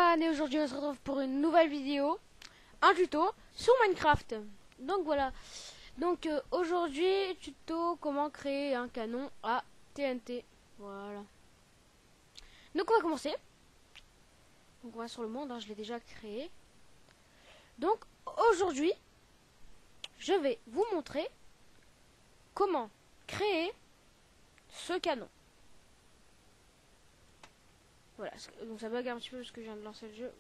everyone, et aujourd'hui on se retrouve pour une nouvelle vidéo, un tuto sur Minecraft. Donc voilà, donc aujourd'hui tuto comment créer un canon à TNT. Voilà. Donc on va commencer. Donc on va sur le monde, hein, je l'ai déjà créé. Donc aujourd'hui je vais vous montrer comment créer ce canon. Voilà, donc ça bug un petit peu parce que je viens de lancer le jeu.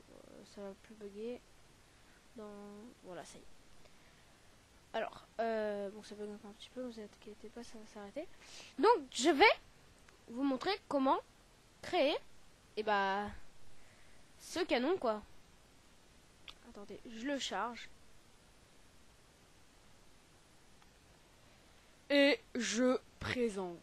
Ça va plus bugger. Voilà, ça y est. Alors, bon, ça bug encore un petit peu, vous inquiétez pas, ça va s'arrêter. Donc, je vais vous montrer comment créer, ce canon, quoi. Attendez, je le charge. Et je présente.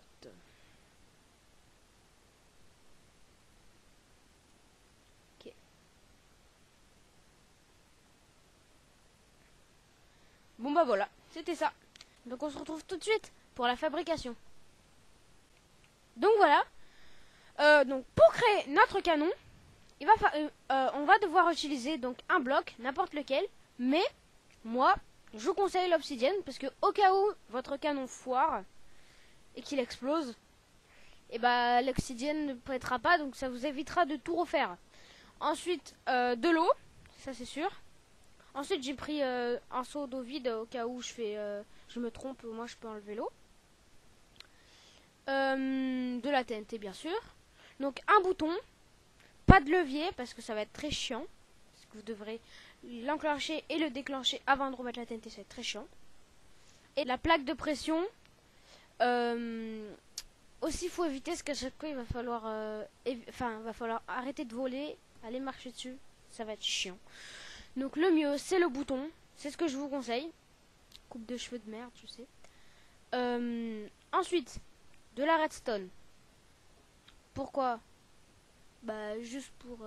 Bon bah voilà, c'était ça. Donc on se retrouve tout de suite pour la fabrication. Donc voilà. Donc pour créer notre canon, on va devoir utiliser donc un bloc, n'importe lequel. Mais moi, je vous conseille l'obsidienne parce que au cas où votre canon foire et qu'il explose, l'obsidienne ne prêtera pas, donc ça vous évitera de tout refaire. Ensuite, de l'eau, ça c'est sûr. Ensuite, j'ai pris un seau d'eau vide au cas où je me trompe, moi je peux enlever l'eau. De la TNT, bien sûr. Donc, un bouton. Pas de levier, parce que ça va être très chiant. Parce que vous devrez l'enclencher et le déclencher avant de remettre la TNT, ça va être très chiant. Et la plaque de pression. Aussi, il faut éviter, parce qu'à chaque fois, il va falloir arrêter de voler, aller marcher dessus. Ça va être chiant. Donc le mieux c'est le bouton, c'est ce que je vous conseille. Coupe de cheveux de merde, je sais. Ensuite, de la redstone. Pourquoi? Juste pour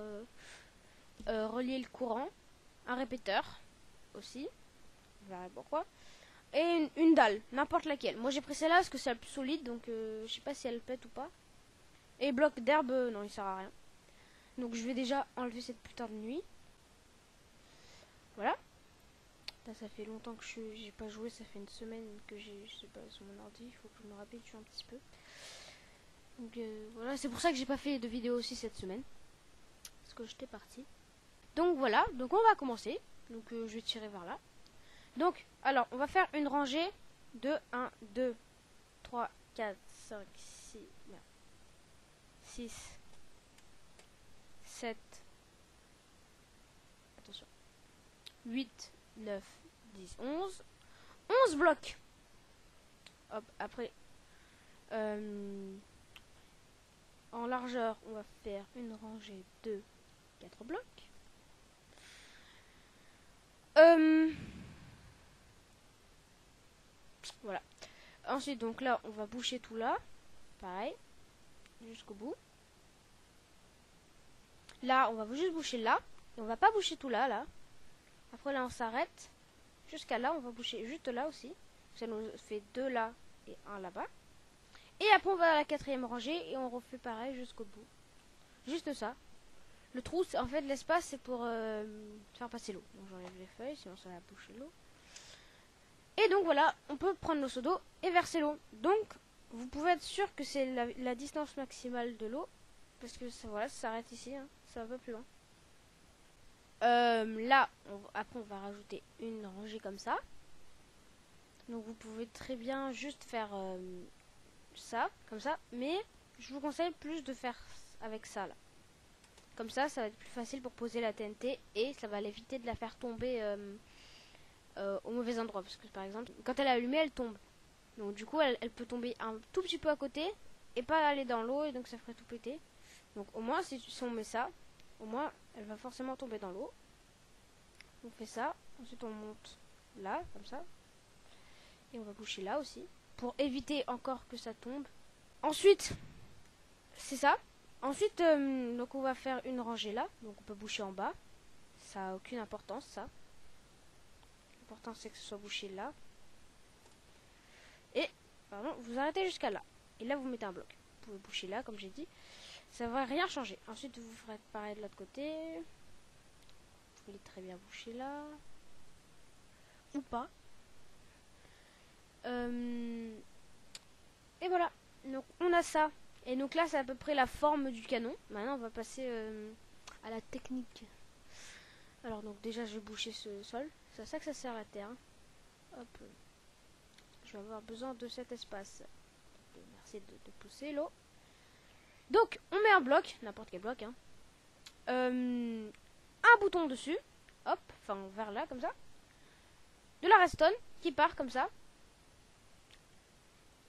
relier le courant. Un répéteur aussi. Vous verrez pourquoi. Et une dalle, n'importe laquelle. Moi j'ai pris celle-là parce que c'est la plus solide, donc je sais pas si elle pète ou pas. Et bloc d'herbe, non il sert à rien. Donc je vais déjà enlever cette putain de nuit. Voilà. Là, ça fait longtemps que j'ai pas joué, ça fait une semaine que je sais pas, sur mon ordi, il faut que je me réhabitue un petit peu. Donc voilà, c'est pour ça que j'ai pas fait de vidéo aussi cette semaine. Parce que j'étais partie. Donc voilà, donc on va commencer. Donc je vais tirer vers là. Donc, alors, on va faire une rangée de 1, 2, 3, 4, 5, 6, 7, attention, 8, 9, 10, 11. 11 blocs. Hop, après, en largeur, on va faire une rangée de 4 blocs. Voilà. Ensuite, donc là, on va boucher tout là. Pareil. Jusqu'au bout. Là, on va juste boucher là. Et on va pas boucher tout là, là. Après, là, on s'arrête. Jusqu'à là, on va boucher juste là aussi. Ça nous fait 2 là et 1 là-bas. Et après, on va à la 4e rangée et on refait pareil jusqu'au bout. Juste ça. Le trou, en fait, l'espace, c'est pour faire passer l'eau. Donc, j'enlève les feuilles, sinon ça va boucher l'eau. Et donc, voilà, on peut prendre nos seaux d'eau et verser l'eau. Donc, vous pouvez être sûr que c'est la distance maximale de l'eau. Parce que ça, voilà, ça s'arrête ici, hein, ça va pas plus loin. Là, après, on va rajouter une rangée comme ça. Donc, vous pouvez très bien juste faire ça, comme ça. Mais je vous conseille plus de faire avec ça, là. Comme ça va être plus facile pour poser la TNT et ça va l'éviter de la faire tomber au mauvais endroit. Parce que par exemple, quand elle est allumée, elle tombe. Donc du coup, elle peut tomber un tout petit peu à côté et pas aller dans l'eau et donc ça ferait tout péter. Donc au moins, si on met ça, au moins, elle va forcément tomber dans l'eau. On fait ça. Ensuite, on monte là, comme ça. Et on va boucher là aussi pour éviter encore que ça tombe. Ensuite, c'est ça. Ensuite, donc on va faire une rangée là, donc on peut boucher en bas. Ça n'a aucune importance, ça. L'important c'est que ce soit bouché là. Et, pardon, vous arrêtez jusqu'à là. Et là, vous mettez un bloc. Vous pouvez boucher là, comme j'ai dit. Ça va rien changer. Ensuite, vous ferez pareil de l'autre côté. est très bien bouché là. Ou pas. Et voilà. Donc on a ça. Et donc là c'est à peu près la forme du canon. Maintenant on va passer à la technique. Alors donc déjà je vais boucher ce sol. C'est à ça que ça sert la terre. Hop. Je vais avoir besoin de cet espace. Merci de pousser l'eau. Donc on met un bloc, n'importe quel bloc. Hein. Un bouton dessus. Hop. Enfin vers là comme ça. De la redstone qui part comme ça.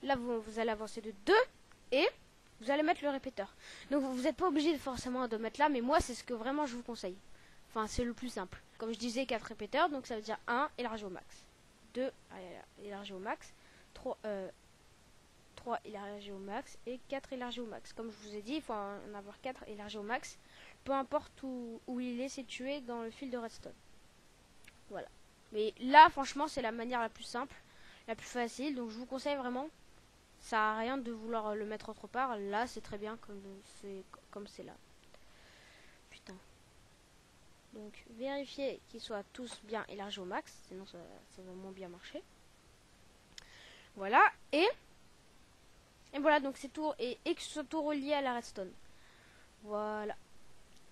Là vous allez avancer de 2 et vous allez mettre le répéteur. Donc vous n'êtes pas obligé forcément de mettre là, mais moi c'est ce que vraiment je vous conseille. Enfin c'est le plus simple. Comme je disais 4 répéteurs, donc ça veut dire 1 élargi au max. 2 élargi au max. 3 élargi au max et 4 élargi au max. Comme je vous ai dit, il faut en avoir 4 élargis au max. Peu importe où il est situé dans le fil de redstone. Voilà. Mais là franchement c'est la manière la plus simple, la plus facile. Donc je vous conseille vraiment. Ça sert à rien de vouloir le mettre autre part. Là, c'est très bien comme c'est là. Putain. Donc, vérifiez qu'ils soient tous bien élargis au max. Sinon, ça va moins bien marcher. Voilà. Et voilà, donc c'est tout. Et que ce soit tout relié à la redstone. Voilà.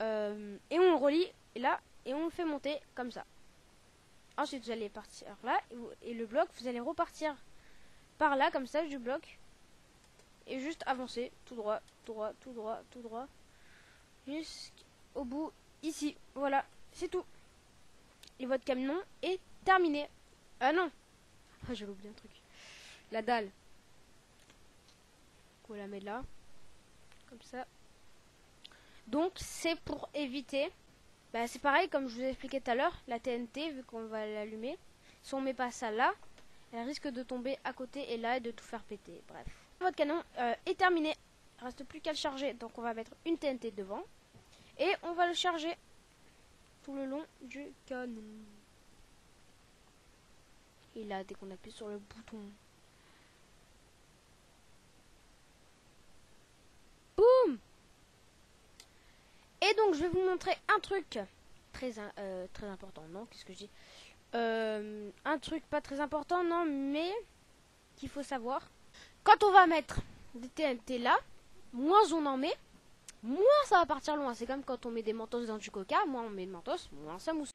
Et on le relie là. Et on le fait monter comme ça. Ensuite, vous allez partir là. Et le bloc, vous allez repartir par là, comme ça, du bloc. Et juste avancer, tout droit, tout droit, tout droit, tout droit. Jusqu'au bout, ici. Voilà, c'est tout. Et votre camion est terminé. Ah non. Ah, j'avais oublié un truc. La dalle. On la met là. Comme ça. Donc, c'est pour éviter... Bah, c'est pareil, comme je vous ai expliqué tout à l'heure. La TNT, vu qu'on va l'allumer. Si on met pas ça là, elle risque de tomber à côté et là et de tout faire péter. Bref. Votre canon est terminé. Il reste plus qu'à le charger. Donc on va mettre une TNT devant. Et on va le charger tout le long du canon. Et là, dès qu'on appuie sur le bouton. Boum! Et donc je vais vous montrer un truc très important. Non, qu'est-ce que je dis? Un truc pas très important, non, mais qu'il faut savoir. Quand on va mettre des TNT là, moins on en met, moins ça va partir loin. C'est comme quand on met des mentos dans du coca, moins on met de mentos, moins ça mousse.